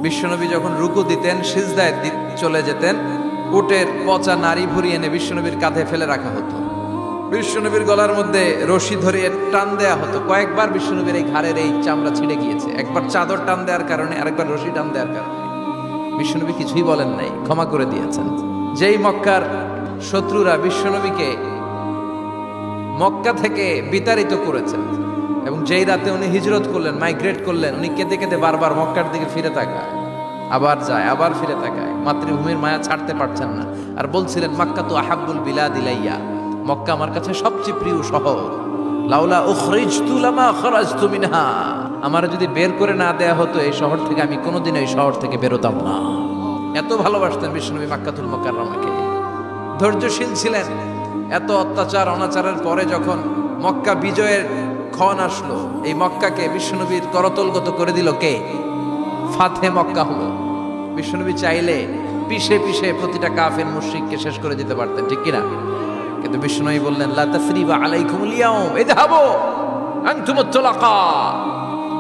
বিশ্বনবী যখন রুকু দিতেন, সিজদায় চলে যেতেন, উটের পচা নাড়ি ভুড়ি এনে বিশ্বনবীর কাঁধে ফেলে রাখা হতো। বিশ্বনবীর গলার মধ্যে রশি ধরে টান দেয়া হতো। কয়েকবার বিশ্বনবীর এই ঘাড়ের এই চামড়া ছিঁড়ে গিয়েছে, একবার চাদর টান দেওয়ার কারণে, আরেকবার রশি টান দেওয়ার কারণে। বিশ্বনবী কিছুই বলেন নাই, ক্ষমা করে দিয়েছেন। যেই মক্কার শত্রুরা বিশ্বনবীকে মক্কা থেকে বিতাড়িত করেছেন এবং যেই রাতে উনি হিজরত করলেন, মাইগ্রেট করলেন, উনি কেঁদে কেঁদে বারবার মক্কার দিকে ফিরে তাকায়, আবার যায়, আবার ফিরে তাকায়, মাতৃভূমির মায়া ছাড়তে পারছেন না। আর বলছিলেন, মক্কা তো আহাব্বুল বিলাদ ইলাইয়া, মক্কা আমার কাছে সবচেয়ে প্রিয় শহর। লাউলা উখরিজতু লামা খরাজতু মিনহা, আমার যদি বের করে না দেয়া হতো এই শহর থেকে, আমি কোনোদিন এই শহর থেকে বেরোতাম না। এত ভালোবাসতেন বিশ্বনবী মক্কাতুল মুকাররমাকে, ধৈর্যশীল ছিলেন। এত অত্যাচার অনাচারের পরে যখন মক্কা বিজয়ের ক্ষণ আসলো, এই মক্কাকে বিশ্বনবীর করতলগত করে দিল কে? ফাতে মক্কা হলো। বিশ্বনবী চাইলে পিষে পিষে প্রতিটা কাফের মুশরিককে শেষ করে দিতে পারতেন, ঠিক কিনা? কিন্তু বিশ্বনবী বললেন, লা তাসরিবা আলাইকুমুল ইয়াউম ইযহাবু আনতুমুত তুলাকা,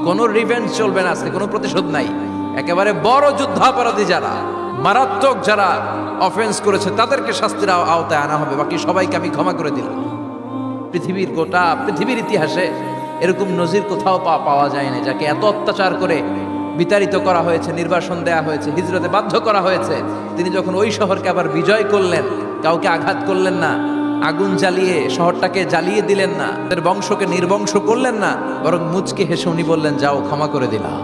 কোনো রিভেঞ্জ চলবে না আজকে, কোনো প্রতিশোধ নাই। একেবারে বড় যুদ্ধাপরাধী যারা, মারাত্মক যারা অফেন্স করেছে, তাদেরকে শাস্তির আওতায় আনা হবে, বাকি সবাইকে আমি ক্ষমা করে দিলাম। পৃথিবীর ইতিহাসে এরকম নজির কোথাও পাওয়া যায় না, যাকে এত অত্যাচার করে বিতাড়িত করা হয়েছে, নির্বাসন দেয়া হয়েছে, হিজরতে বাধ্য করা হয়েছে। তিনি যখন ওই শহরকে আবার বিজয় করলেন, কাউকে আঘাত করলেন না, আগুন জ্বালিয়ে শহরটাকে জ্বালিয়ে দিলেন না, তাদের বংশকে নির্বংশ করলেন না, বরং মুচকি হেসে উনি বললেন, যাও, ক্ষমা করে দিলাম।